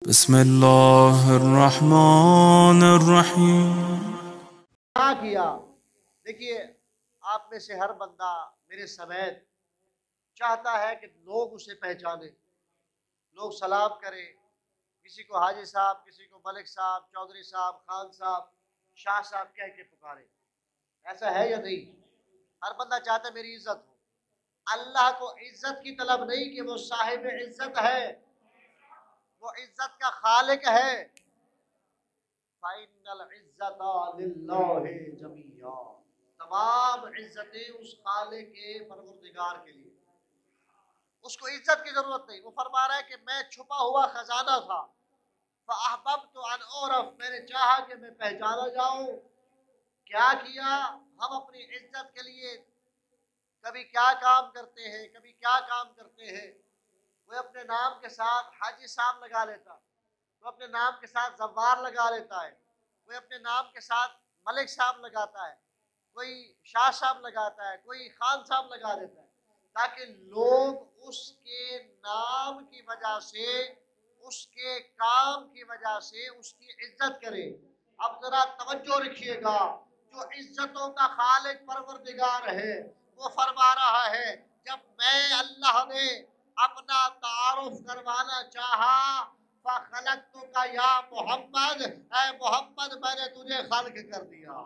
बिस्मिल्लाहिर्रहमानिर्रहीम। क्या किया। देखिए, आप में से हर बंदा मेरे समेत चाहता है कि लोग उसे पहचाने, लोग सलाम करें, किसी को हाजी साहब, किसी को मलिक साहब, चौधरी साहब, खान साहब, शाह साहब कह के पुकारे। ऐसा है या नहीं? हर बंदा चाहता है मेरी इज्जत हो। अल्लाह को इज्जत की तलब नहीं कि वो साहिब इज्जत है, वो इज्जत का खालिक है। फाइनल इज्जता लिल्लाहि जमीया, तमाम इज्जतें उस खालिक के परवरदिगार के लिए, उसको इज्जत की जरूरत नहीं। वो फरमा रहा है कि मैं छुपा हुआ खजाना था, फअहबब्तु अन उरफ, मैंने चाहा कि मैं पहचाना जाऊं। क्या किया? हम अपनी इज्जत के लिए कभी क्या काम करते हैं, कभी क्या काम करते हैं। वो अपने नाम के साथ हाजी साहब लगा लेता, वो अपने नाम के साथ जव्वार लगा लेता है, कोई अपने नाम के साथ मलिक साहब लगाता है, कोई शाह साहब लगाता है, कोई खान साहब लगा देता है, ताकि लोग उसके नाम की वजह से, उसके काम की वजह से उसकी इज्जत करें। अब जरा तवज्जो रखिएगा, जो इज्जतों का खालिक परवरदिगार है वो फरमा रहा है, जब मैं अल्लाह ने अपना तारुफ करवाना चाहा, फखलक़तु का या मोहम्मद, ऐ मोहम्मद मैंने तुझे खल्क कर दिया।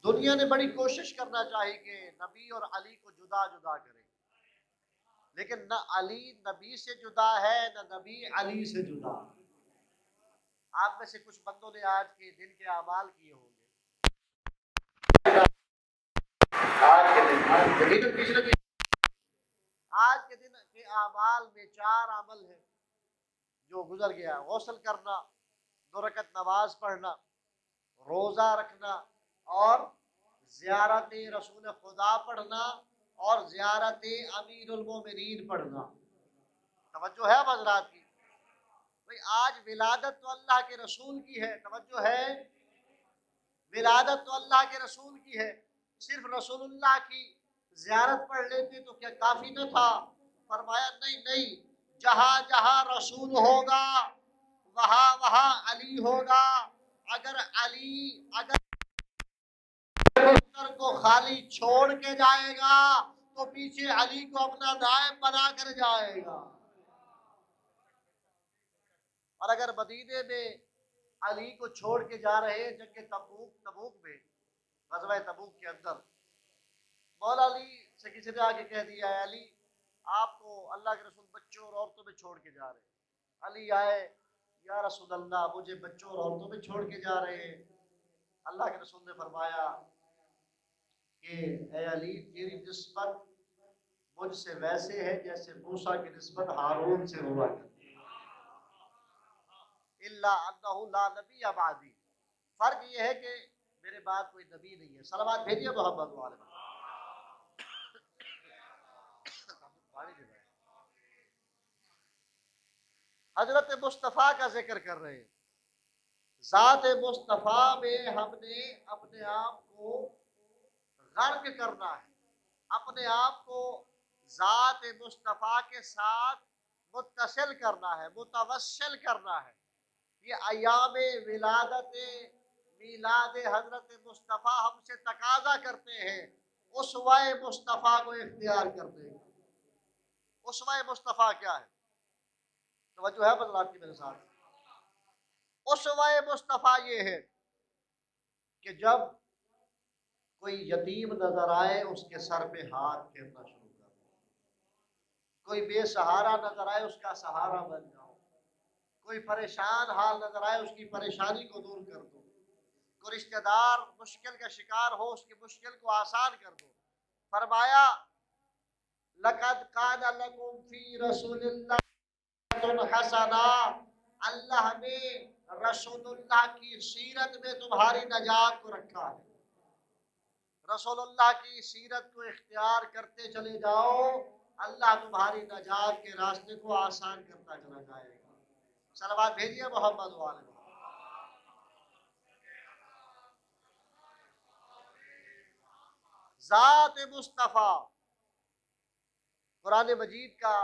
दुनिया ने बड़ी कोशिश करना चाहिए कि नबी और अली को जुदा जुदा करे, लेकिन न अली नबी से जुदा है, न नबी अली से जुदा। आप में से कुछ बंदों ने आज के दिन के अमाल किए होंगे। आज के दिन के अमाल में 4 अमल है जो गुजर गया। गौसल करना, 2 रकत नमाज पढ़ना, रोजा रखना और ज़ियारत रसूल खुदा पढ़ना और ज़ियारत अमीरुल मोमिनीन पढ़ना। तवज्जो है हज़रात की? भाई आज विलादत तो अल्लाह के रसूल की है, तवज्जो है, विलादत तो अल्लाह के रसूल की है। सिर्फ रसूलुल्लाह की ज़ियारत पढ़ लेते तो क्या काफ़ी न था? फरमाया नहीं नहीं, जहाँ जहाँ रसूल होगा वहाँ वहाँ अली होगा। अगर को खाली छोड़ के जाएगा तो पीछे अली को अपना नायब बना कर जाएगा। और अगर मदीने में अली को छोड़ के जा रहे हैं जंग तबूक में, ग़ज़वा तबूक के अंदर, मौला अली से किसी ने आके कह दिया है, अली आपको अल्लाह के रसूल बच्चों और औरतों में छोड़ के जा रहे हैं। अली आए, या रसूल अल्लाह मुझे बच्चों और औरतों में छोड़ के जा रहे हैं। अल्लाह के रसूल ने फरमाया कि ए अली, तेरी निस्बत मुझसे वैसे है जैसे मूसा की निस्बत हारून से हुआ करती है। इल्ला अन्नहु ला नबी अबादी, फर्क ये है कि मेरे बाद कोई नबी नहीं है। सलावत भेजिए मोहम्मद वाले। हजरत मुस्तफ़ा का जिक्र कर रहे हैं। ज़ात मुस्तफ़ा में हमने अपने आप को गर्क करना है, अपने आप को ज़ात मुस्तफ़ा के साथ मुत्तसिल करना है, मुतवस्सिल करना है। ये अय्याम विलादत मीलाद हजरत मुस्तफ़ा हमसे तकाजा करते हैं उसवाए मुस्तफ़ा को इख्तियार करने का। उसवाए मुस्तफ़ा क्या है? तवज्जो है बदलाव की मेरे साथ? उसवाए मुस्तफ़ा ये है कि जब कोई यतीम नजर आए उसके सर पे हाथ फेरना शुरू कर दो, कोई बेसहारा नजर आए उसका सहारा बन जाओ, कोई परेशान हाल नजर आए उसकी परेशानी को दूर कर दो, कोई रिश्तेदार मुश्किल का शिकार हो उसकी मुश्किल को आसान कर दो। फरमाया लक़द कान लकुम फी रसूलिल्लाह हसना, अल्लाह ने रसूलुल्लाह की सीरत में तुम्हारी नजात को रखा है। रसूलुल्लाह की सीरत को इख्तियार करते चले जाओ, अल्लाह तुम्हारी नजात के रास्ते को आसान करता चला जाएगा। सलवात भेजिए मोहम्मद वाले। ज़ात मुस्तफ़ा, कुरान मजीद का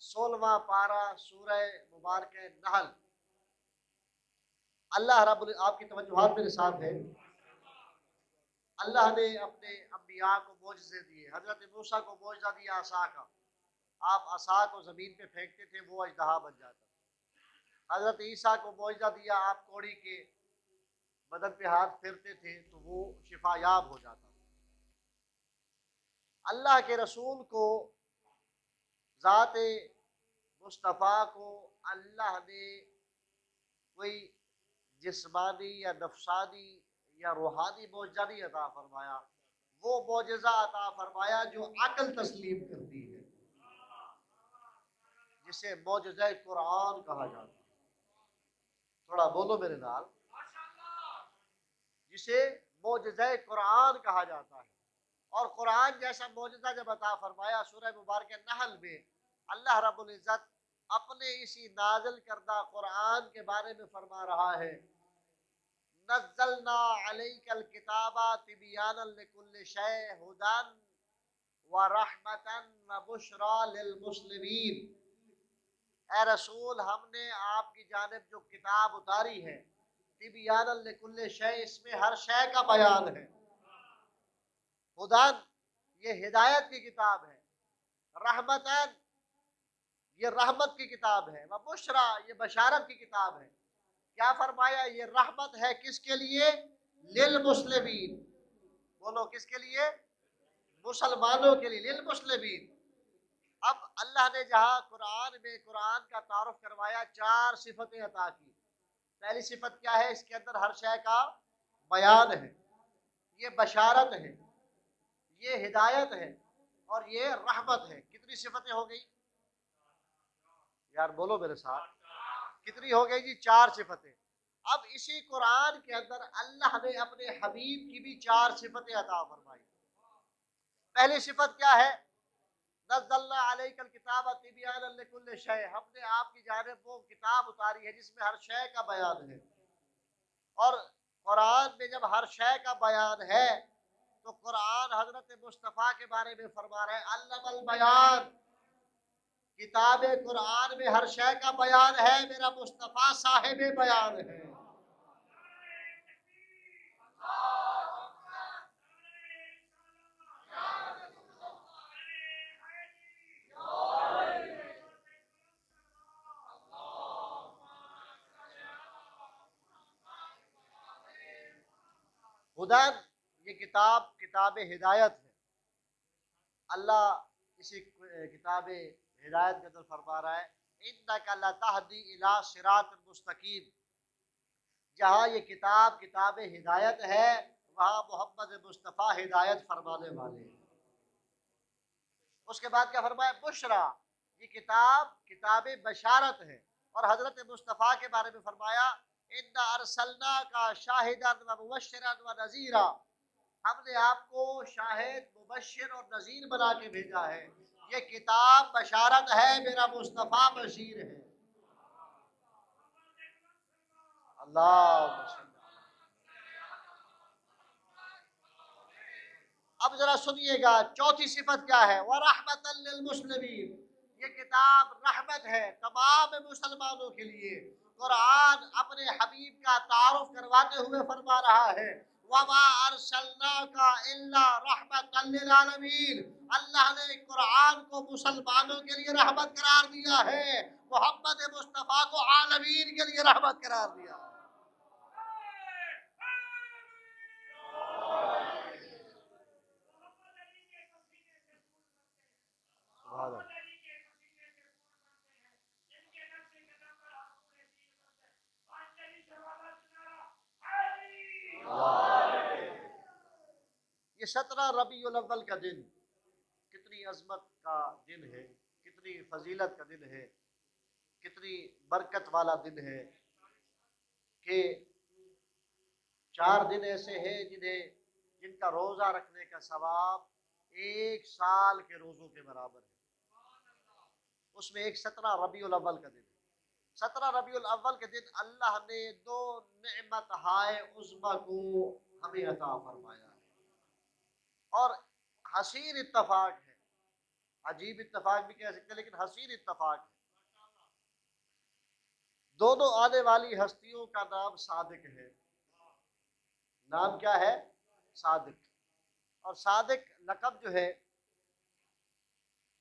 16वां पारा सूरह मुबारक नहल। अल्लाह रब्बुल, आपकी तवज्जुहात मेरे साथ है। अल्लाह ने अपने अंबिया को मोजज़े दिए। हजरत मूसा को मोजज़ा दिया आसा का, आप आसा को जमीन पे फेंकते थे वो अजदहा बन जाता। हजरत ईसा को मोजज़ा दिया, आप कोड़ी के बदन पे हाथ फेरते थे तो वो शिफायाब हो जाता। अल्लाह के रसूल को, ज़ात मुस्तफ़ा को अल्लाह ने कोई जिस्मानी या नफसानी या रूहानी मौजज़ा नहीं अता फरमाया, वो मौजज़ा अता फरमाया जो अक्ल तस्लीम करती है, जिसे मौजज़ा कुरान कहा जाता है। थोड़ा बोलो मेरे नाल, जिसे मौजज़ा कुरान कहा जाता है। और कुरान जैसा मौजज़ा जब अता फरमाया सूरह मुबारक नहल में, अल्लाह रब्बुल इज़्ज़त अपने इसी नाज़िल करदा कुरान के बारे में फरमा रहा है, नज़्ज़लना अलैकल किताबा तिबयानन लिकुल्लि शै हुदन व रहमतन व बुशरा लिल मुस्लिमीन। ए रसूल, हमने आपकी जानिब जो किताब उतारी है, तिबयानन लिकुल्लि शै, इसमें हर शै का बयान है। हुदन, ये हिदायत की किताब है। रहमतन, ये रहमत की किताब है। व बुशरा, ये बशारत की किताब है। क्या फरमाया? ये रहमत है किसके लिए? लिल मुस्लिमीन। बोलो किसके लिए? मुसलमानों के लिए, लिल मुस्लिमीन। अब अल्लाह ने जहाँ कुरान में कुरान का तारुफ करवाया, 4 सिफतें अता की। पहली सिफत क्या है? इसके अंदर हर शय का बयान है, ये बशारत है, ये हिदायत है और ये रहमत है। कितनी सिफतें हो गई यार? बोलो मेरे साथ, कितनी हो गई जी? 4 सिफतें। अब इसी कुरान के अंदर अल्लाह ने अपने हबीब की भी 4 सिफतें अता फरमाई। पहली सिफत क्या है? नज़्ज़लना अलैकल किताब तिबयानन लिकुल्लि शै, हमने आपकी जानिब वो किताब उतारी है जिसमें हर शय का बयान है। और कुरान में जब हर शय का बयान है तो कुरान हजरत मुस्तफ़ा के बारे में फरमा रहा है, अल्लमल बयान। किताब कुरान में हर शय का बयान है, मेरा मुस्तफ़ा साहिब बयान है। हुदन, ये किताब किताब हिदायत है। अल्लाह इसी किताब हिदायत के अंदर फरमा रहा है, इन्नका लतहदी इला सिरातिल मुस्तकीम। जहाँ ये किताब किताब हिदायत है, वहाँ मोहम्मद मुस्तफ़ा हिदायत फरमाने वाले हैं। उसके बाद क्या फरमाया? बुशरा, ये किताब किताब बशारत है। और हजरत मुस्तफ़ा के बारे में फरमाया, इन्ना अरसलना का शाहिदन व मुबश्शिरन व नज़ीरा, हमने आपको शाहिद, मुबश्शिर और नज़ीर बना के भेजा है। ये किताब बशारत है, मेरा मुस्तफ़ा बशीर है। अल्लाह। अब जरा सुनिएगा, चौथी सिफत क्या है? व रहमतल लिल मुस्लिमीन, ये किताब रहमत है तमाम मुसलमानों के लिए। कुरान अपने हबीब का तारुफ करवाते हुए फरमा रहा है, वमा अरसलनाका इल्ला रहमतल लिल आलमीन, अल्लाह ने कुरान को मुसलमानों के लिए रहमत करार दिया है, मोहम्मद मुस्तफ़ा को आलमीन के लिए रहमत करार दिया। ये 17 रबीउल अव्वल का दिन कितनी अजमत का दिन है, कितनी फजीलत का दिन है, कितनी बरकत वाला दिन है कि 4 दिन ऐसे हैं जिनका रोज़ा रखने का सवाब 1 साल के रोज़ों के बराबर है। उसमें एक 17 रबीउल अव्वल का दिन है। 17 रबीउल अव्वल के दिन अल्लाह ने दो नेमत हाय उज़्मा को हमें अता फरमाया है। और हसीन इत्तफाक है, अजीब इत्तफाक भी कह सकते हैं लेकिन हसीन इत्तफाक है। दोनों आने वाली हस्तियों का नाम सादिक है। नाम क्या है? सादिक। और सादिक लक़ब जो है,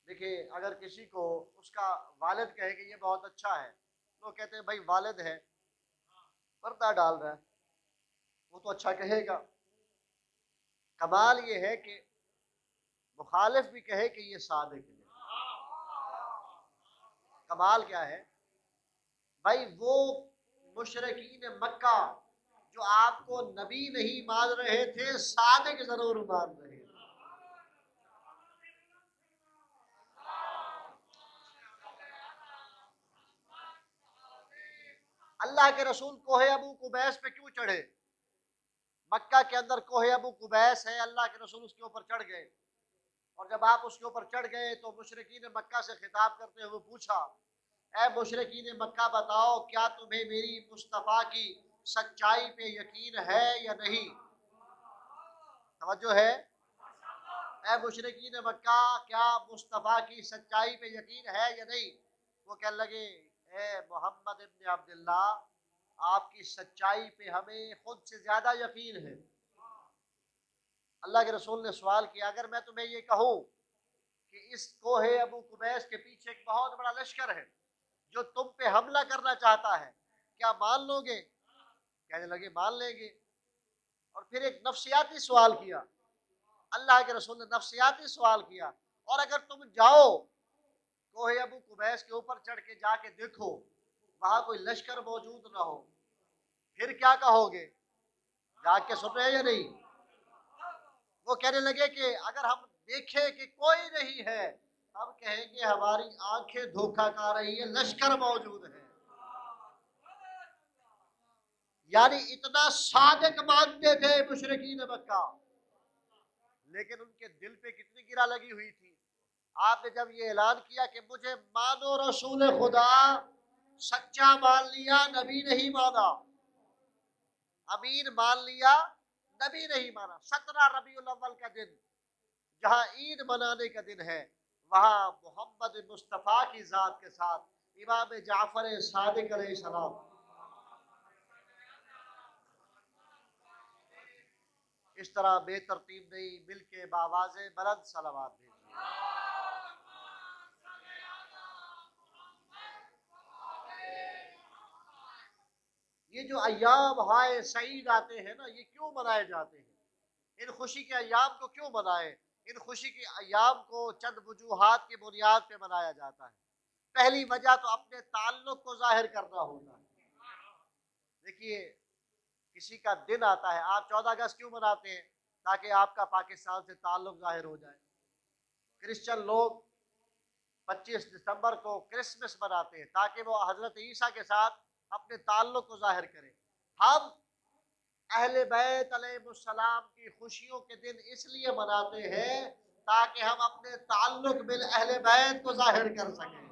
देखिए अगर किसी को उसका वालिद कहे कि ये बहुत अच्छा है, तो कहते हैं भाई वालिद है, पर्दा डाल रहा है, वो तो अच्छा कहेगा। कमाल ये है कि मुखालिफ भी कहे कि ये सादिक है। कमाल क्या है भाई? वो मुशरिकीन मक्का जो आपको नबी नहीं मान रहे थे, सादिक जरूर मान रहे थे। अल्लाह के रसूल कोहे अबू कुबैस पे क्यों चढ़े? मक्का के अंदर कोहे अबू कुबैस है, अल्लाह के रसूल उसके ऊपर चढ़ गए। और जब आप उसके ऊपर चढ़ गए तो मुशरिकीन मक्का से खिताब करते हुए पूछा, ऐ मुशरिकीन मक्का बताओ, क्या तुम्हें मेरी मुस्तफ़ा की सच्चाई पे यकीन है या नहीं? तवज्जो है? ऐ मुशरिकीन मक्का, क्या मुस्तफ़ा की सच्चाई पे यकीन है या नहीं? वो कहने लगे, ए मोहम्मद इब्न अब्दुल्लाह, आपकी सच्चाई पे हमें खुद से ज्यादा यकीन है। अल्लाह के रसूल ने सवाल किया, अगर मैं तुम्हें ये कहूँ कि इस कोहे अबू कुबैस के पीछे एक बहुत बड़ा लश्कर है जो तुम पे हमला करना चाहता है, क्या मान लोगे? कहने लगे मान लेंगे। और फिर एक नफ्सियाती सवाल किया, अल्लाह के रसूल ने नफ्सियाती सवाल किया, और अगर तुम जाओ कोहे अबू कुबैस के ऊपर चढ़ के जाके देखो, वहां कोई लश्कर मौजूद ना हो, फिर क्या कहोगे? जाग के सुन रहे हैं या नहीं? वो कहने लगे कि अगर हम देखें कि कोई नहीं है, हम कहेंगे हमारी आंखें धोखा खा रही है, लश्कर मौजूद है। यानी इतना सादिक मानते थे मुशरिकीन मक्का, लेकिन उनके दिल पे कितनी गिरा लगी हुई थी। आपने जब ये ऐलान किया कि मुझे मानो रसूल खुदा, सच्चा मान लिया, नबी नहीं माना, अमीन मान लिया, नबी नहीं माना। 17 रबीउल अव्वल का दिन जहाँ ईद मनाने का दिन है, वहाँ मोहम्मद मुस्तफ़ा की जात के साथ इमाम जाफर सादिक अलैहिस्सलाम इस तरह बेतरतीब नहीं, मिलके बावाज़े बुलंद सलावत भेजिए। ये जो अय्याम हाय सईद आते हैं ना, ये क्यों मनाए जाते हैं? इन खुशी के अय्याम को क्यों मनाएं? इन खुशी के अय्याम को चंद वजूहात की बुनियाद पे मनाया जाता है। पहली वजह तो अपने ताल्लुक को जाहिर करना होता है। देखिए, किसी का दिन आता है, आप 14 अगस्त क्यों मनाते हैं? ताकि आपका पाकिस्तान से ताल्लुक जाहिर हो जाए। क्रिश्चियन लोग 25 दिसंबर को क्रिसमस मनाते हैं ताकि वो हजरत ईसा के साथ अपने ताल्लुक को जाहिर करें। हम अहले बैत अलैहिस्सलाम की खुशियों के दिन इसलिए मनाते हैं ताकि हम अपने ताल्लुक बिल अहले बैत को जाहिर कर सकें।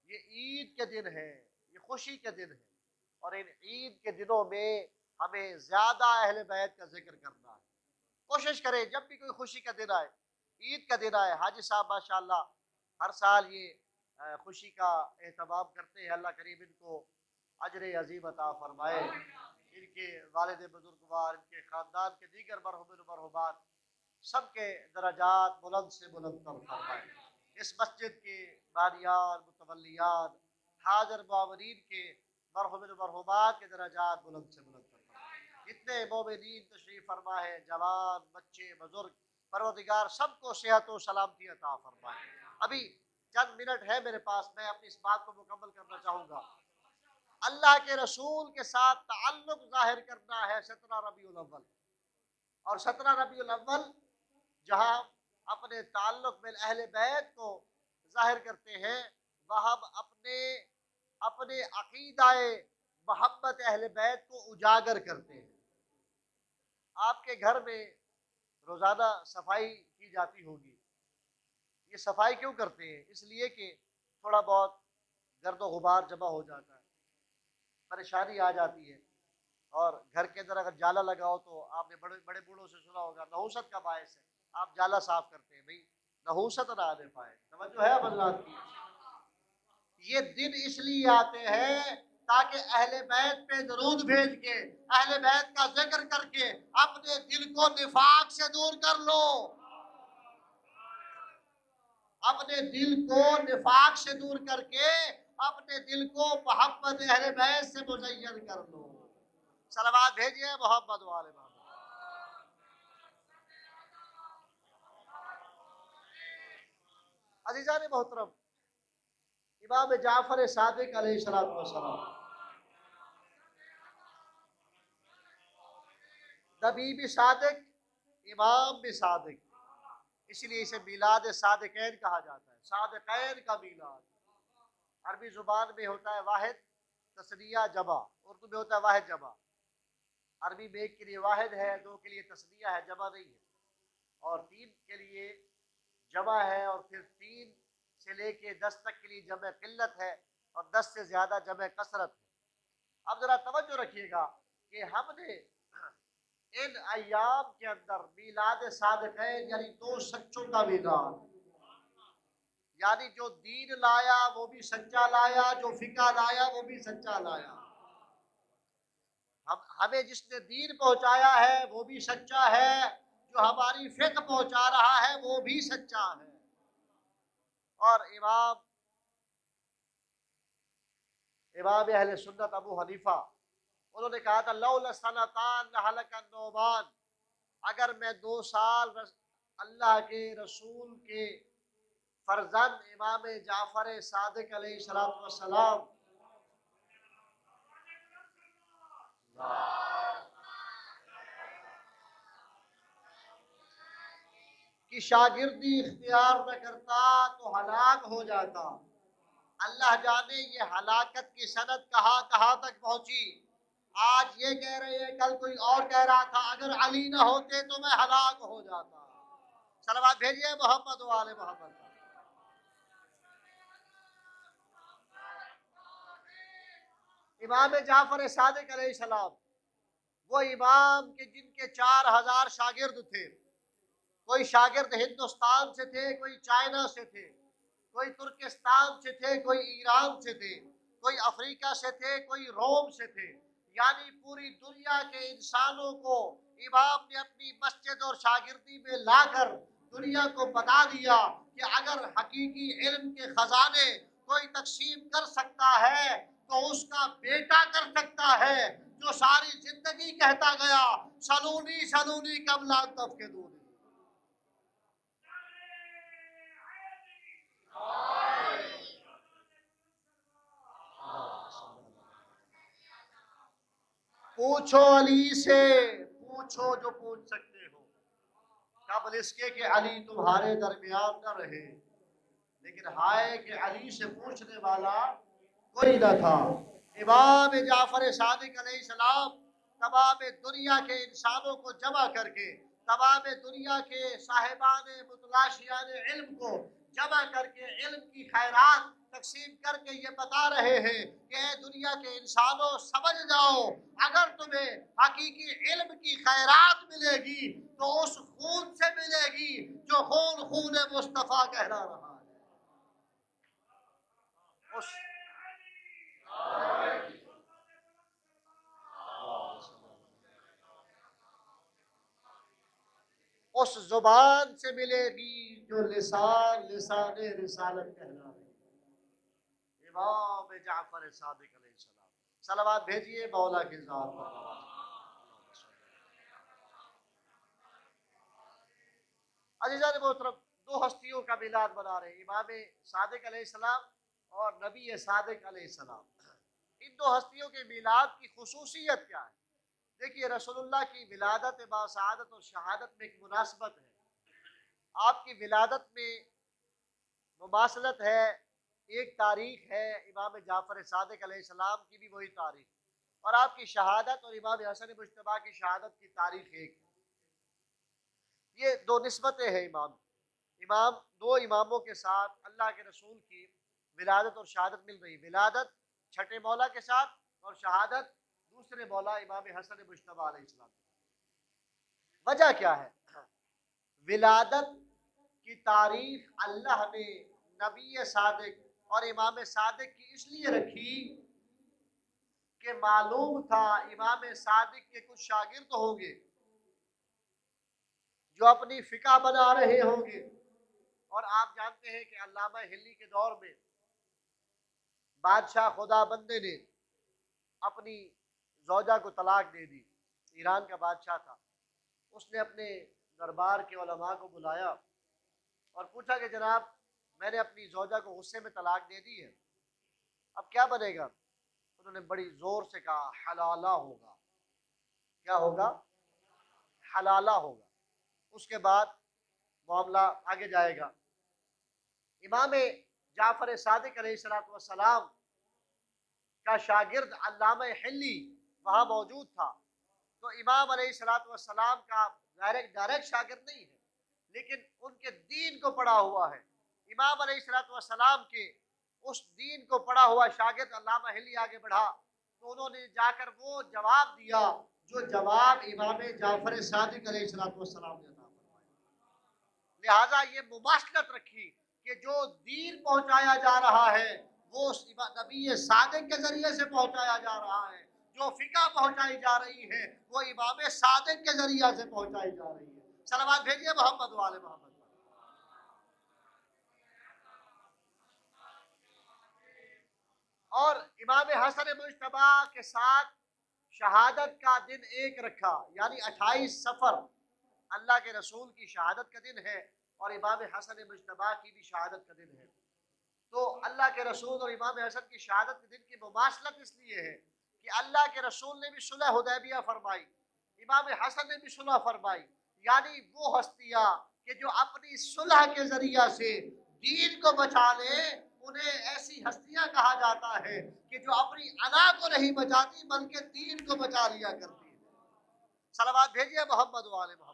ये ईद के दिन है, ये खुशी के दिन है, और इन ईद के दिनों में हमें ज्यादा अहले बैत का जिक्र करना है। कोशिश करें जब भी कोई खुशी का दिन आए, ईद का दिन आए। हाजी साहब माशाल्लाह हर साल ये खुशी का एहतमाम करते हैं। अल्लाह करीम इनको अजर अजीम अता फरमाए, इनके वालिद बुजुर्गवार, इनके ख़ानदान के दीगर मरहुमान सबके दराजात बुलंद से बुलंद कर फरमाए। इस मस्जिद के बानियान, मुतवल्लियान, हाज़िर मावरीन के मरहुमात के दराजात बुलंद से बुलंद कर फरमाए। जितने मोमिनीन तशरीफ़ फरमा है, जवान, बच्चे, बुजुर्ग, परवरदिगार सबको सेहत और सलामती अता फरमाए। अभी चंद मिनट है मेरे पास, मैं अपनी इस बात को मुकम्मल करना चाहूँगा। अल्लाह के रसूल के साथ ताल्लुक जाहिर करना है 17 रबीउल अव्वल। और 17 रबीउल अव्वल जहाँ अपने ताल्लुक में अहले बैत को जाहिर करते हैं, वहाँ अपने अपने अकीदाए मोहब्बत अहले बैत को उजागर करते हैं। आपके घर में रोज़ाना सफाई की जाती होगी, ये सफाई क्यों करते हैं? इसलिए कि थोड़ा बहुत गर्द गुबार जमा हो जाता है, परेशानी आ जाती है। और घर के अंदर अगर जाला लगाओ तो आपने बड़े बड़े बूढ़ों से सुना होगा, नहुसत का बायस है। आप जाला साफ करते हैं, भाई नहुसत ना आने पाए। समझो है बदलाव की। ये दिन इसलिए आते हैं ताकि अहले बैत पे दरूद भेज के, अहले बैत का जिक्र करके अपने दिल को निफाक से दूर कर लो, अपने दिल को निफाक से दूर करके अपने दिल को मोहब्बत अहले बैत से मुज़य्यन कर लो। सलावत भेजिए मोहम्मद वाले मोहम्मद। अज़ीज़ान मोहतरम, इमाम जाफर सादिक अलैहिस्सलातु वस्सलाम, नबी भी सादिक, इमाम भी सादिक, इसलिए इसे मिलाद सादिकैन कहा जाता है। सादिकैन का मिलाद अरबी जुबान में होता है वाहिद तस्निया जमा, उर्दू में होता है वाहिद जमा। अरबी में एक के लिए वाहिद है, दो के लिए तस्निया है, जमा नहीं है, और तीन के लिए जमा है, और फिर तीन से लेके 10 तक के लिए जमा किल्लत है, और 10 से ज्यादा जमा कसरत है। अब जरा तवज्जो रखिएगा कि हमने इन अय्याम के अंदर मिलाद सादिकैन यानी दो सच्चों का मिलाद, यानी जो दीन लाया वो भी सच्चा लाया, जो फिका लाया वो भी सच्चा लाया। हमें जिसने दीन पहुंचाया है वो भी सच्चा है, जो हमारी फिक्र पहुंचा रहा है वो भी सच्चा है। और इमाम इमाम अहले सुन्नत अबू हनीफा, उन्होंने कहा था लौला सनतान लहलका नौमान, अगर मैं 2 साल अल्लाह के रसूल के फर्जंद इमाम जाफर सादिक अलैहिस्सलाम की शागिर्दी इख्तियार न करता तो हलाक हो जाता। अल्लाह जाने ये हलाकत की सनद कहाँ कहाँ तक पहुंची। आज ये कह रहे हैं, कल कोई और कह रहा था अगर अली ना होते तो मैं हलाक हो जाता। सलावत भेजिए मोहम्मद वाले मोहम्मद। इमाम जाफर सादिक अलैहिस्सलाम, वो इमाम के जिनके 4000 शागिर्द थे। कोई शागिर्द हिंदुस्तान से थे, कोई चाइना से थे, कोई तुर्किस्तान से थे, कोई ईरान से थे, कोई अफ्रीका से थे, कोई रोम से थे। यानी पूरी दुनिया के इंसानों को इमाम ने अपनी मस्जिद और शागिर्दी में लाकर दुनिया को बता दिया कि अगर हकीकी इल्म के खजाने कोई तकसीम कर सकता है तो उसका बेटा कर सकता है, जो सारी जिंदगी कहता गया सलूनी सलूनी कबला तब के दूर। पूछो अली से, पूछो जो पूछ सकते हो, कबल इसके कि अली तुम्हारे दरमियान न रहे। लेकिन हाय कि अली से पूछने वाला कोई न था। इमाम जाफर सादिक अलैहिस्सलाम तमाम दुनिया के इंसानों को जमा करके, तमाम दुनिया के साहिबान मुतलाशियान इल्म को जमा करके इल्म की खैरात तकसीम करके ये बता रहे हैं कि दुनिया के इंसानों समझ जाओ, अगर तुम्हें हकीकी इल्म की खैरात मिलेगी तो उस खून से मिलेगी जो खून खून मुस्तफ़ा कहला रहा है। उस जुबान से मिलेगी जो लिसान लिसाने रिसालत कहला रही है। इमाम जाफर सादिक अलैहिस्सलाम, सलावत भेजिए मौला की ज़ात पर। अज़ीज़ान मोहतरम, दो हस्तियों का मिलाद बना रहे हैं, इमाम सादिक अलैहिस्सलाम और नबी सादिक अलैहिस्सलाम। इन दो हस्तियों के मिलाद की खुसूसियत क्या है? देखिए, रसूलुल्लाह की विलादत बासआदत और शहादत में एक मुनासबत है। आपकी विलादत में मुमासलत है, एक तारीख है, इमाम जाफर सादिक अलैहिस्सलाम की भी वही तारीख, और आपकी शहादत और इमाम हसन मुज्तबा की शहादत की तारीख एक है। ये दो निस्बतें हैं इमाम। दो इमामों के साथ अल्लाह के रसूल की विलादत और शहादत मिल रही। विलादत छठे मौला के साथ और शहादत दूसरे मौला इमाम हसन मुज्तबा अलैहिस्सलाम। वजह क्या है? विलादत की तारीफ अल्लाह ने नबी सादिक और इमाम सादिक की इसलिए रखी कि मालूम था इमाम सादिक के कुछ शागिर्द होंगे जो अपनी फिका बना रहे होंगे। और आप जानते हैं कि अल्लामा हिल्ली के दौर में बादशाह खुदा बंदे ने अपनी जौजा को तलाक दे दी। ईरान का बादशाह था। उसने अपने दरबार के उलमा को बुलाया और पूछा कि जनाब, मैंने अपनी जौजा को गुस्से में तलाक दे दी है, अब क्या बनेगा? उन्होंने बड़ी जोर से कहा, हलाला होगा। क्या होगा? हलाला होगा। उसके बाद मामला आगे जाएगा। इमाम जाफर सादिक अलैहिस्सलाम का शागिर्द अल्लामा हिल्ली वहाँ मौजूद था। तो इमाम अलैहिस्सलाम का डायरेक्ट शागिर्द नहीं है, लेकिन उनके दीन को पढ़ा हुआ है। इमाम अलैहिस्सलाम के उस दीन को पढ़ा हुआ शागिर्द अल्लामा हिल्ली आगे बढ़ा तो उन्होंने जाकर वो जवाब दिया जो जवाब इमाम जाफर सादिक अलैहिस्सलाम ने अता फरमाया। लिहाजा ये मुमासलत रखी कि जो दीन पहुंचाया जा रहा है वो नबी सादिक के जरिए से पहुंचाया जा रहा है, जो फिका पहुंचाई जा रही है वो इमाम सादिक के जरिए से पहुंचाई जा रही है। सलावत भेजिए मोहम्मद वाले मोहम्मद। और इमाम हसन मुज्तबा के साथ शहादत का दिन एक रखा, यानी 28 सफर अल्लाह के रसूल की शहादत का दिन है और इमाम हसन मुज्तबा की भी शहादत का दिन है। तो अल्लाह के रसूल और इमाम हसन की शहादत के दिन की मुमासलत इसलिए है कि अल्लाह के रसूल ने भी सुलह हुदैबिया फरमाई, इमाम हसन ने भी सुलह फरमाई। यानी वो हस्तियां कि जो अपनी सुलह के जरिया से दीन को बचा ले, उन्हें ऐसी हस्तियां कहा जाता है कि जो अपनी अना को नहीं बचाती बल्कि दीन को बचा लिया करती है। सलावत भेजिए मोहम्मद वाले मोहम्मद।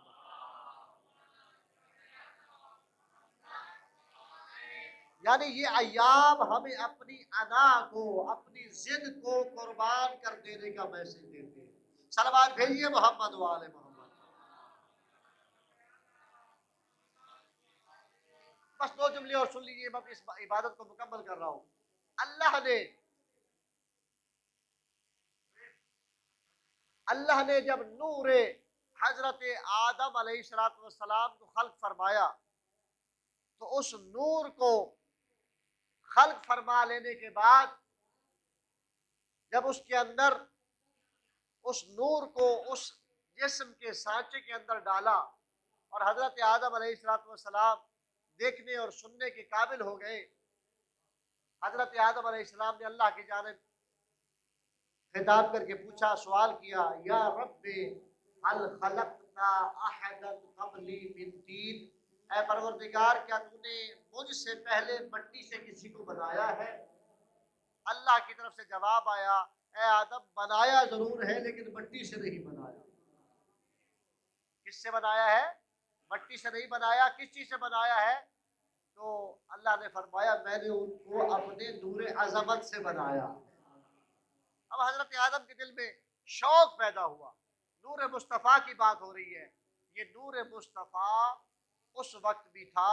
यानी ये अय्याम हमें अपनी अना को, अपनी जिद को कुर्बान कर देने का मैसेज देते हैं। सलावत भेजिए मोहम्मद वाले मोहम्मद। बस दो जुमले और सुन लीजिए, मैं इस इबादत को मुकम्मल कर रहा हूं। अल्लाह ने जब नूर हजरत आदम अलैहिस्सलाम को खल्क फरमाया तो उस नूर को खल्क फरमा लेने के बाद जब उसके अंदर उस नूर को उस जिस्म के सांचे के अंदर डाला और हजरत आदम अलैहिस्सलाम देखने और सुनने के काबिल हो गए, हजरत आदम अलैहिस्सलाम ने अल्लाह की जानिब खिताब करके पूछा, सवाल किया, या रब्बी हल खलक़ता अहदन क़ब्ली मिन तीन, ऐ परवरदिगार क्या तूने मुझसे पहले मिट्टी से किसी को बनाया है? अल्लाह की तरफ से जवाब आया, ऐ आदम बनाया जरूर है लेकिन मिट्टी से नहीं बनाया। किससे बनाया है? मिट्टी से नहीं बनाया। किस चीज से बनाया है? तो अल्लाह ने फरमाया, मैंने उनको अपने नूर अज़मत से बनाया। अब हजरत आदम के दिल में शौक पैदा हुआ। नूर मुस्तफ़ा की बात हो रही है। ये नूर मुस्तफ़ा उस वक्त भी था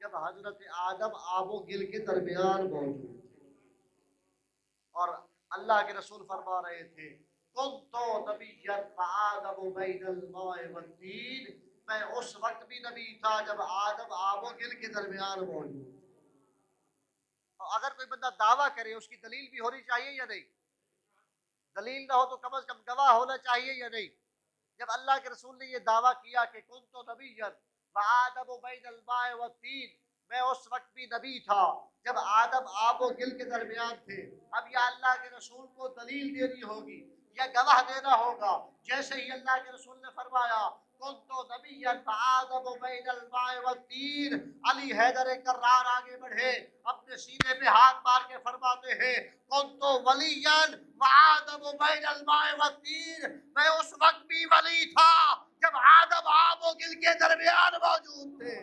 जब हजरत आदम आबो गिल के दरमियान मौजूद थे और अल्लाह के रसूल फरमा रहे थे, कुन्तु नबिय्यन फ़आदमु बैनल माइ वत्तीन, मैं उस वक्त भी नबी था जब आदम आबो गिल के दरमियान मौजूद। और अगर कोई बंदा दावा करे उसकी दलील भी होनी चाहिए या नहीं? दलील ना हो तो कम से कम गवाह होना चाहिए या नहीं? जब अल्लाह के रसूल ने ये दावा किया कि कुन्तु नबिय्यन फ़आदमु बैनल माइ वत्तीन, मैं उस वक्त भी नबी था जब आदम आबो गिल के दरमियान थे। अब या अल्लाह के रसूल को दलील देनी होगी या गवाह देना होगा। जैसे ही अल्लाह के रसूल ने फरमाया कुन्तु नबिय्यन फ़आदमु बैनल माइ वत्तीन, अली हैदर कर्रार आगे बढ़े, अपने सीने पे हाथ मार के फरमाते हैं, कुन्तु वलिय्यन फ़आदमु बैनल माइ वत्तीन, मैं उस वक्त भी वली था जब आदम आबो गिल के दरमियान मौजूद थे।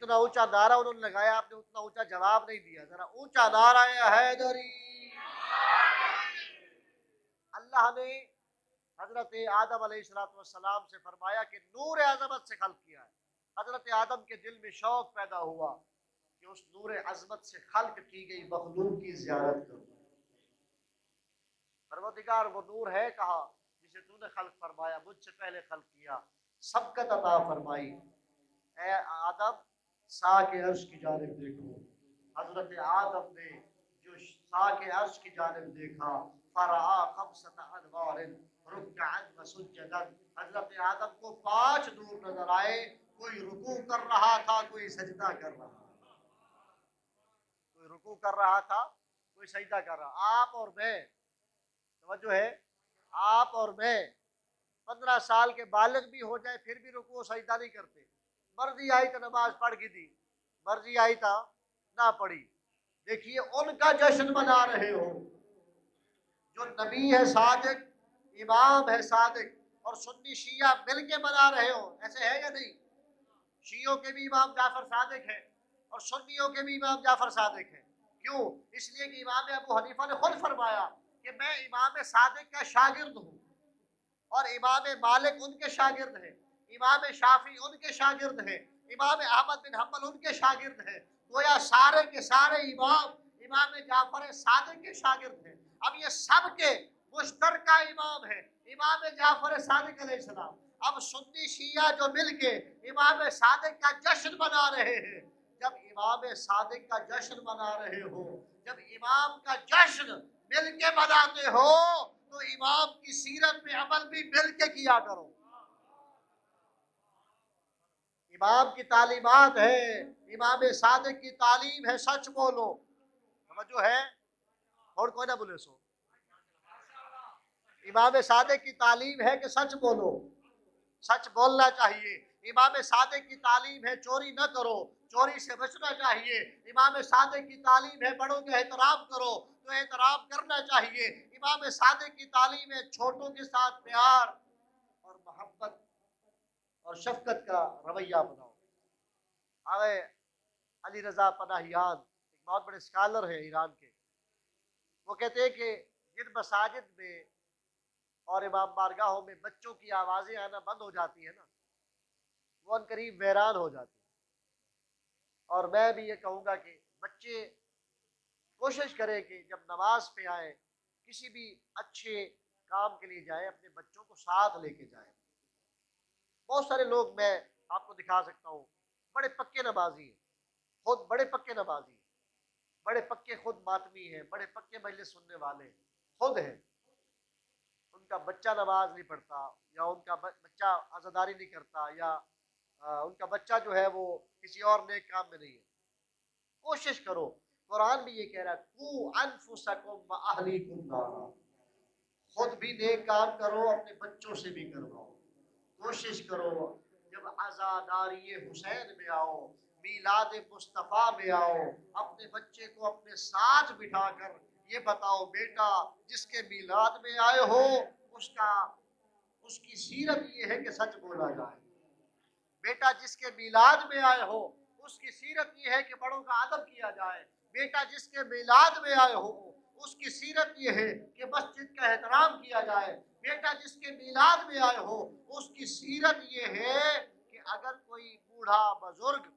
जितना ऊंचा नारा उन्होंने लगाया आपने उतना ऊंचा जवाब नहीं दिया। जरा ऊंचा नारा है हैदरी। अल्लाह ने हजरत आदम अलैहिस्सलाम से फरमाया कि नूर अज़मत से खल्क किया है। हजरत आदम के दिल में शौक पैदा हुआ कि उस नूर अज़मत से खल्क की गई मखलूक की ज़ियारत करूं। परवरदिगार वो नूर है कहा जिसे तूने खल्क फरमाया, मुझसे पहले खल्क किया, सबकत अता फरमाई। ए आदम सा के अर्श की जानिब देखो। हजरत आदम ने जो सा के अर्श की जानिब देखा, फरआ खमसत अनवारिन रुकअन व सुजदन। हजरत आदम को 5 नूर नजर आए। कोई रुकू कर रहा था, कोई सजदा कर रहा था। कोई रुकू कर रहा था, कोई सजदा कर रहा। आप और मैं, समझो है, आप और मैं 15 साल के बालिग भी हो जाए फिर भी रुकू सजदा नहीं करते। मर्जी आई तो नमाज पढ़ की दी, मर्जी आई था ना पढ़ी। देखिए उनका जश्न मना रहे हो जो नबी है सादिक, इमाम है सादिक, और सुन्नी शिया मिल के मना रहे हो। ऐसे है या नहीं? शियों के भी इमाम जाफर सादिक है और सुन्नियों के भी इमाम जाफर सादिक है। क्यों? इसलिए कि इमाम अबू हनीफा ने खुद फरमाया कि मैं इमाम सादिक का शागिर्द हूँ और इमाम मालिक उनके शागिर्द हैं, इमाम शाफी उनके शागिर्द हैं, इमाम अहमद बिन हम्बल उनके शागिर्द हैं। गोया सारे के सारे इमाम इमाम जाफर सादिक के शागिर्द हैं। अब ये सब के मुश्तरका इमाम है इमाम जाफर सादिक अलैहिस्सलाम। अब सुन्नी शिया जो मिलके इमाम सादिक का जश्न मना रहे हैं। जब इमाम सादिक का जश्न मना रहे हो, जब इमाम का जश्न मिल के मनाते हो तो इमाम की सीरत में अमल भी मिल के किया करो। इमाम की तालीमात है, इमाम सादिक की तालीम है, सच बोलो। समझो है और कोई ना बोले सो। इमाम सादिक की तालीम है कि सच बोलो, सच बोलना चाहिए। इमाम सादिक की तालीम है चोरी न करो, चोरी से बचना चाहिए। इमाम सादिक की तालीम है बड़ों का एहतराम करो तो एहतराम करना चाहिए। इमाम सादिक की तालीम है छोटों के साथ प्यार और मोहब्बत और शफकत का रवैया बनाओ। आगे अली रजा पनाहियान एक बहुत बड़े स्कॉलर हैं ईरान के, वो कहते हैं कि जिन मसाजिद में और इमाम बारगाहों में बच्चों की आवाज़ें आना बंद हो जाती है ना, वो अनकरीब वैरान हो जाती है। और मैं भी ये कहूँगा कि बच्चे कोशिश करें कि जब नमाज पे आए, किसी भी अच्छे काम के लिए जाए, अपने बच्चों को साथ लेके जाए। बहुत सारे लोग मैं आपको दिखा सकता हूँ बड़े पक्के नमाजी हैं, खुद बड़े पक्के नमाजी, बड़े पक्के खुद मातमी हैं, बड़े पक्के मजलिस सुनने वाले खुद हैं। उनका बच्चा नमाज नहीं पढ़ता या उनका बच्चा आज़ादारी नहीं करता या उनका बच्चा जो है वो किसी और नेक काम में नहीं है। कोशिश करो, कुरान भी ये कह रहा है कू अनफुसकुम व अहलीकुम नारा, खुद भी नेक काम करो, अपने बच्चों से भी करवाओ। कोशिश करो जब आज़ादारी हुसैन में आओ, मीलाद मुस्तफ़ा में आओ, अपने बच्चे को अपने साथ बिठाकर ये बताओ बेटा जिसके मीलाद में आए हो उसकी सीरत ये है कि सच बोला जाए। बेटा जिसके मीलाद में आए हो उसकी सीरत ये है कि बड़ों का अदब किया जाए। बेटा जिसके मीलाद में आए हो उसकी सीरत ये है कि मस्जिद का एहतराम किया जाए। बेटा जिसके मीलाद में आए हो उसकी सीरत ये है कि अगर कोई बूढ़ा बुजुर्ग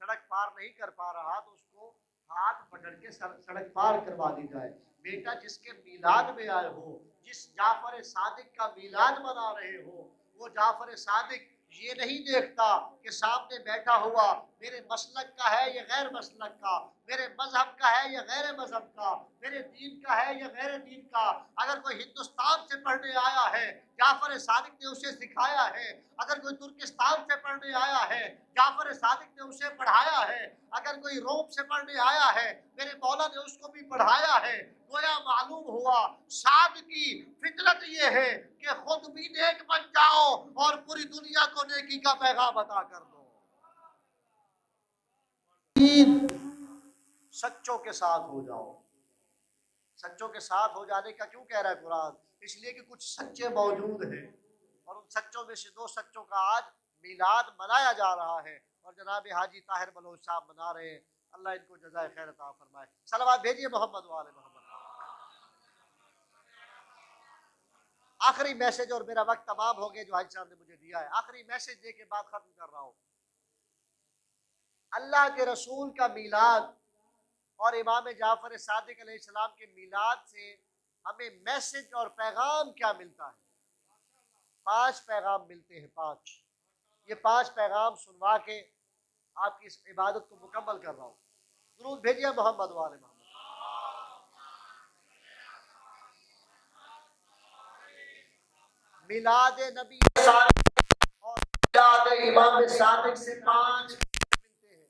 सड़क पार नहीं कर पा रहा तो उसको हाथ पकड़ के सड़क पार करवा दी जाए। बेटा जिसके मीलाद में आए हो, जिस जाफर सादिक का मीलाद मना रहे हो, वो जाफर सादिक ये नहीं देखता कि सामने बैठा हुआ मेरे मसलक का है या गैर मसलक का, मेरे मजहब का है या गैर मजहब का, मेरे दीन का है या गैर दीन का। अगर कोई हिंदुस्तान से पढ़ने आया है, जाफर सादिक ने उसे सिखाया है। अगर कोई तुर्किस्तान से पढ़ने आया है, जाफर सादिक ने उसे पढ़ाया है। अगर कोई रोम से पढ़ने आया है, मेरे मौला ने उसको भी पढ़ाया है। गोया मालूम हुआ साद की फितरत ये है कि खुद भी नेक बन जाओ और पूरी दुनिया को नेकी का पैगाम अता कर दो। सच्चों के साथ हो जाओ। सच्चों के साथ हो जाने का क्यों कह रहा है कुरान? इसलिए कि कुछ सच्चे मौजूद हैं और उन सच्चों में से 2 सच्चों का आज मिलाद मनाया जा रहा है। और जनाब हाजी ताहिर बलोच साहब बना रहे हैं। अल्लाह इनको जज़ाए खैर अता फरमाए। सलावत भेजिए मोहम्मद वाले मोहम्मद। आखिरी मैसेज, और मेरा वक्त तमाम हो गया जो हाजी साहब ने मुझे दिया है, आखिरी मैसेज दे के बाद खत्म कर रहा हूँ। अल्लाह के रसूल का मीलाद और इमाम जाफर सादिक अलैहिस्सलाम के मीलाद से हमें मैसेज और पैगाम क्या मिलता है? 5 पैगाम मिलते हैं। 5 ये 5 पैगाम सुनवा के आपकी इस इबादत को मुकम्मल कर रहा हूँ। दुरूद भेजिए मोहम्मद वाले मोहम्मद। मिलाद नबी और मिलाद इमाम सादिक से 5 मिलते हैं।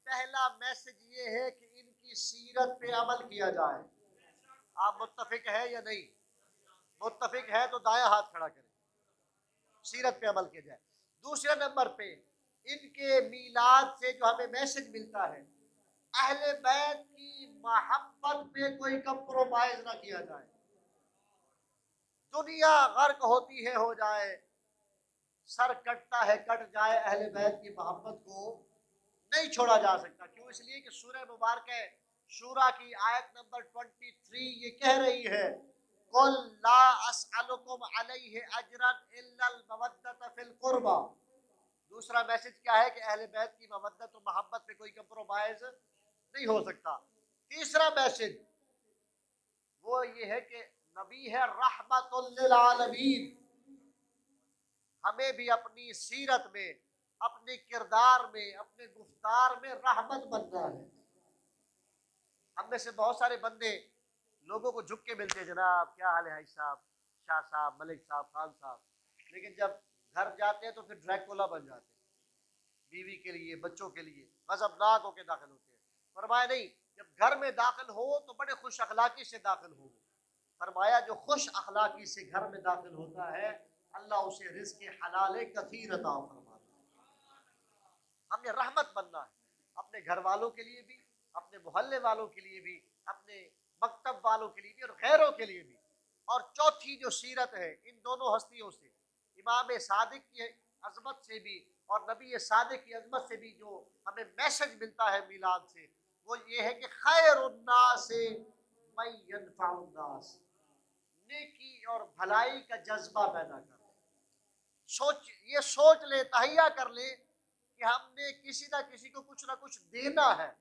पहला मैसेज ये है कि इनकी सीरत पे अमल किया जाए। आप मुत्तफिक है या नहीं? मुत्तफिक है तो दाया हाथ खड़ा करें, सीरत पे अमल किया जाए। दूसरे नंबर पे इनके मीलाद से जो हमें मैसेज मिलता है, अहले बैत की मोहब्बत में कोई कंप्रोमाइज ना किया जाए। दुनिया गर्क होती है हो जाए, सर कटता है कट जाए, अहले बैत की मोहब्बत को नहीं छोड़ा जा सकता। क्यों? इसलिए कि सूरह मुबारक शूरा की आयत नंबर 23 ये कह रही है, कुल ला अस्अलुकुम अलैहि अजरन इल्लल मवद्दत फिल कुर्बा। दूसरा मैसेज क्या है कि अहले बैत की मवद्दत और मोहब्बत पे कोई कंप्रोमाइज नहीं हो सकता। तीसरा मैसेज वो ये है कि नबी है रहमतुल लिल आलमीन। हमें भी अपनी सीरत में, अपने किरदार में, अपने गुफ्तार में रहमत बनना है। हम में से बहुत सारे बंदे लोगों को झुक के मिलते हैं, जनाब क्या हाल है हाजी साहब, शाह साहब, मलिक साहब, खान साहब, लेकिन जब घर जाते हैं तो फिर ड्रैकुला बन जाते हैं, बीवी के लिए, बच्चों के लिए गज़बनाक होकर दाखिल होते हैं। फरमाया नहीं, जब घर में दाखिल हो तो बड़े खुश अखलाकी से दाखिल हो। फरमाया जो खुश अखलाकी से घर में दाखिल होता है, अल्लाह उसे रिज़्क़ हलाल कसीर अता फरमाता है। हमने रहमत बनना है, अपने घर वालों के लिए भी, अपने मोहल्ले वालों के लिए भी, अपने मकतब वालों के लिए भी और गैरों के लिए भी। और चौथी जो सीरत है इन दोनों हस्तियों से, इमाम सादिक की अजमत से भी और नबी सादिक की अजमत से भी जो हमें मैसेज मिलता है मीलाद से, वो ये है कि खैरुन्नास मन यनफउन्नास, नेकी और भलाई का जज्बा पैदा कर। ये सोच ले, तहैया कर ले कि हमने किसी ना किसी को कुछ ना कुछ देना है।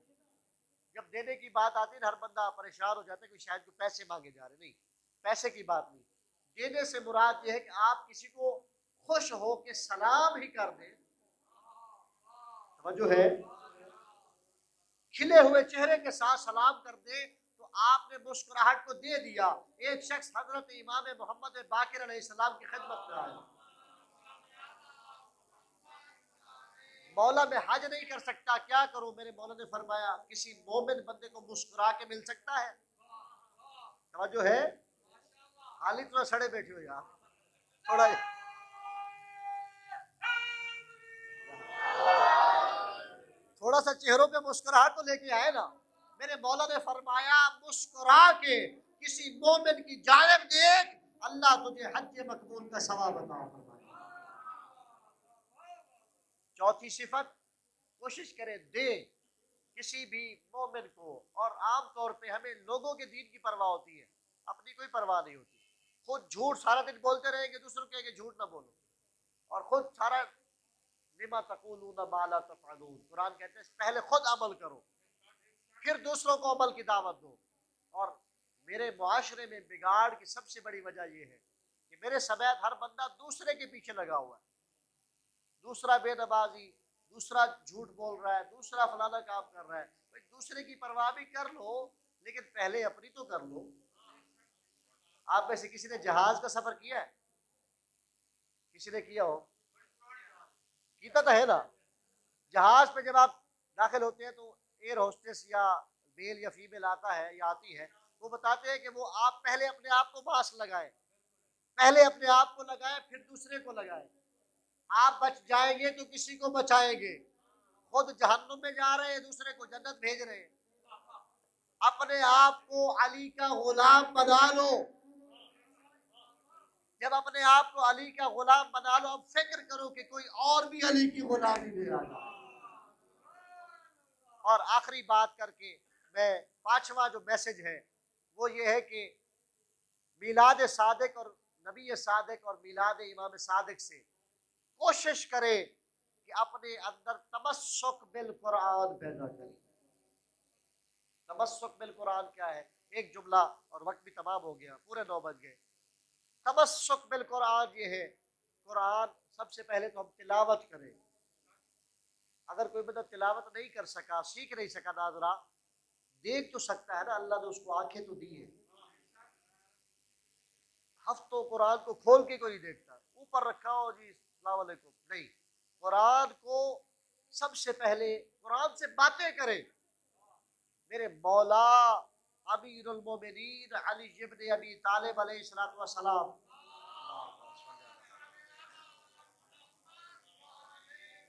जब देने की बात आती है हर बंदा परेशान हो जाता है कि शायद कोई पैसे मांगे जा रहे। नहीं, पैसे की बात नहीं। देने से मुराद ये है कि आप किसी को खुश हो के सलाम ही कर दें। समझो है, खिले हुए चेहरे के साथ सलाम कर दे तो आपने मुस्कुराहट को दे दिया। एक शख्स हजरत इमाम मोहम्मद बाकिर अलैहिस्सलाम की खिदमत में आया, मौला मैं हज नहीं कर सकता, क्या करूं? मेरे मौला ने फरमाया किसी मोमिन बंदे को मुस्कुरा के मिल सकता है। समझो है, हाली थोड़ा सड़े बैठे हो यार, थोड़ा सा चेहरों पे मुस्कुराहट तो लेके आए ना। मेरे मौला ने फरमाया मुस्कुरा के किसी मोमिन की जानिब देख, अल्लाह तुझे हज मकबूल का सवाब अता फरमाए। चौथी सिफत, कोशिश करे दे किसी भी मोमिन को। और आम तौर पे हमें लोगों के दीन की परवाह होती है, अपनी कोई परवाह नहीं होती। खुद झूठ सारा दिन बोलते रहेंगे, दूसरों के कहेंगे झूठ ना बोलो, और खुद सारा लिमा तक़ूलूना मा ला तफ़अलून। कुरान कहते हैं पहले खुद अमल करो फिर दूसरों को अमल की दावत दो। और मेरे मुआशरे में बिगाड़ की सबसे बड़ी वजह यह है कि मेरे समेत हर बंदा दूसरे के पीछे लगा हुआ है। दूसरा बेनमाजी, दूसरा झूठ बोल रहा है, दूसरा फलाना काम कर रहा है। भाई दूसरे की परवाह भी कर लो, लेकिन पहले अपनी तो कर लो। आप में से किसी ने जहाज का सफर किया है? किसी ने किया हो? कीता तो है ना। जहाज पे जब आप दाखिल होते हैं तो एयर होस्टेस या मेल या फीमेल आता है या आती है, वो बताते हैं कि वो आप पहले अपने आप को मास्क लगाए, पहले अपने आप को लगाए फिर दूसरे को लगाए। आप बच जाएंगे तो किसी को बचाएंगे। खुद जहन्नुम में जा रहे हैं, दूसरे को जन्नत भेज रहे हैं। अपने आप को अली का गुलाम बना लो। जब अपने आप को अली का गुलाम बना लो, अब फिक्र करो कि कोई और भी अली की गुलामी में आ जाए। और आखिरी बात करके मैं पांचवा जो मैसेज है वो ये है कि मिलाद सादिक और नबी सादिक और मिलाद इमाम सादिक से कोशिश करें कि अपने अंदर तमस्सुक बिल कुरान पैदा करें। तमस्सुक बिल कुरान क्या है? एक जुमला और वक्त भी तमाम हो गया, पूरे 9 बज गए। तमस्सुक बिल कुरान ये है, कुरान सबसे पहले तो हम तिलावत करें। अगर कोई बंदा तिलावत नहीं कर सका, सीख नहीं सका, नाज़रा देख तो सकता है ना, अल्लाह ने उसको आंखें तो दी है। हफ्तों कुरान को खोल के कोई देखता, ऊपर रखा हो जी अस्सलाम वालेकुम, नहीं। कुरान को सबसे पहले कुरान से बातें करें। मेरे मौला अमीरुल मोमिनीन अली इब्न अबी तालिब अलैहिस्सलातु वस्सलाम,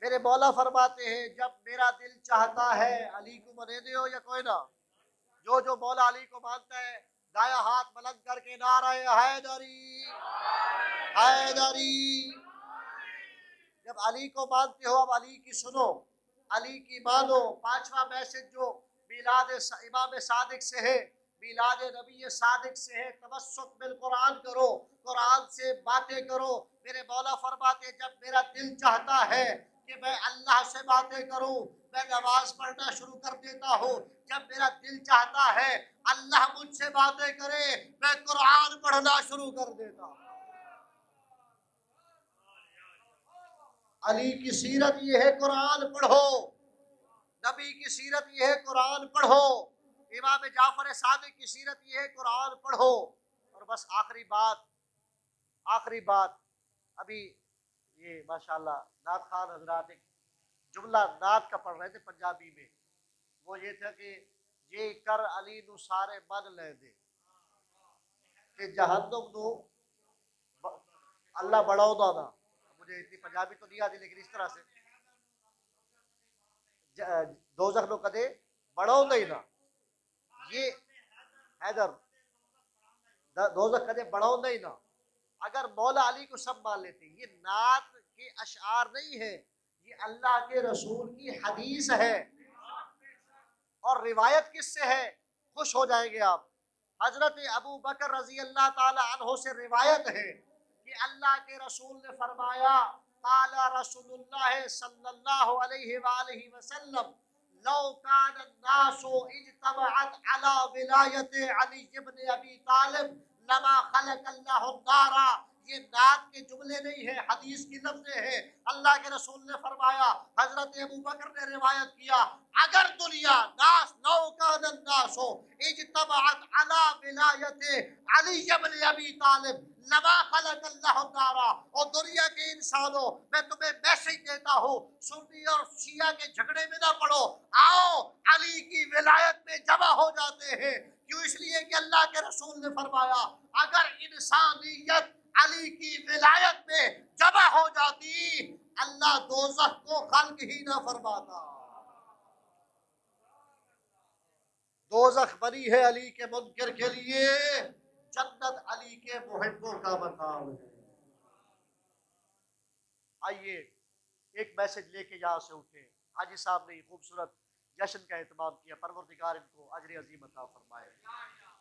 मेरे मौला फरमाते हैं जब मेरा दिल चाहता है, अली को मने दो या कोई ना, जो मौला अली को मानता है दाया हाथ बुलंद करके नारा हैदरी हैदरी। जब अली को मानते हो, अब अली की सुनो, अली की मानो। पांचवा मैसेज जो मिलाद इमाम सादिक से है, मिलाद नबी सादिक से है, तमस्सुक बिल कुरान करो, कुरान से बातें करो। मेरे मौला फरमाते जब मेरा दिल चाहता है कि मैं अल्लाह से बातें करूं, मैं नमाज पढ़ना शुरू कर देता हूँ। जब मेरा दिल चाहता है अल्लाह मुझसे बातें करे, मैं कुरान पढ़ना शुरू कर देता हूँ। अली की सीरत ये है, कुरान पढ़ो। नबी की सीरत ये है, कुरान पढ़ो। इमाम जाफर सादिक की सीरत ये है, कुरान पढ़ो। और बस आखिरी बात अभी ये माशाल्लाह नात खान हजरात एक जुमला नात का पढ़ रहे थे पंजाबी में। वो ये था कि ये कर अली नू सारे मन ले दे कि जहन्नम नू अल्लाह बढ़ाओदा ना। मुझे इतनी पंजाबी तो नहीं आती, लेकिन इस तरह से दोज़ख नो कदे बढ़ाओदा ही ना। ये हैदर दोज़ख कदे बढ़ाओदा ही ना। अगर मौला अली को सब मान लेते, ये नात के अशआर नहीं है, ये अल्लाह के रसूल की हदीस है। और रिवायत किससे है? खुश हो जाएंगे आप। हजरत अबू बकर रजी अल्लाह ताला अन्हो से रिवायत है कि अल्लाह के रसूल ने फरमाया, काला रसूलुल्लाह सल्लल्लाहु अलैहि वसल्लम लौ कान अन्नासु इज्तमअत अला विलायत अली इब्न अबी तालिब लमा खलक़ल्लाहु नारा। ये नात के जुमले नहीं है, हदीस की लफ्ज़ है। अल्लाह के रसूल ने फरमाया, हजरत अबू बकर ने रिवायत किया, अगर दुनिया नास नौ कान अन्नासु इज्तमअत अला विलायत अली इब्न अबी तालिब लमा खलक़ल्लाहु नारा। और दुनिया के इंसानों, मैं तुम्हें मैसेज देता हूँ, सुन्नी और शिया के झगड़े में ना पड़ो, आओ अली की विलायत में जमा हो जाते हैं। क्यों? इसलिए कि अल्लाह के रसूल ने फरमाया, अगर इंसानियत अली की विलायत में जमा हो जाती, अल्लाह दोज़ख को खल्क ही ना फरमाता। दोज़ख बनी है अली के मुनकिर के लिए, जन्नत अली के मुहिब्बों का मकाम है। आइए एक मैसेज लेके यहाँ से उठे। हाजी साहब ने खूबसूरत जश्न का एहतमाम किया, परवरदिगार इनको अजर अज़ीम अता फरमाए।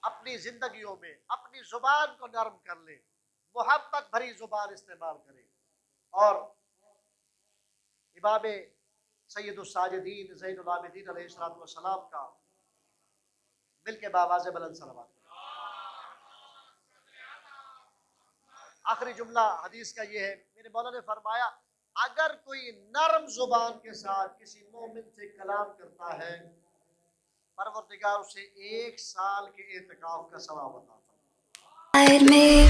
अपनी जिंदगियों में अपनी जुबान को नरम कर ले, मोहब्बत भरी जुबान इस्तेमाल करें और इमाम सैयदुस साजिदीन ज़ैनुल आबिदीन अलैहिस्सलातु वस्सलाम का मिलके बावाज़े बुलंद सलावत। आखिरी जुमला हदीस का ये है, मेरे मौला ने फरमाया, अगर कोई नरम जुबान के साथ किसी मोमिन से कलाम करता है, परवरदिगार उसे 1 साल के एतकाफ का सवाब अता फरमाता है।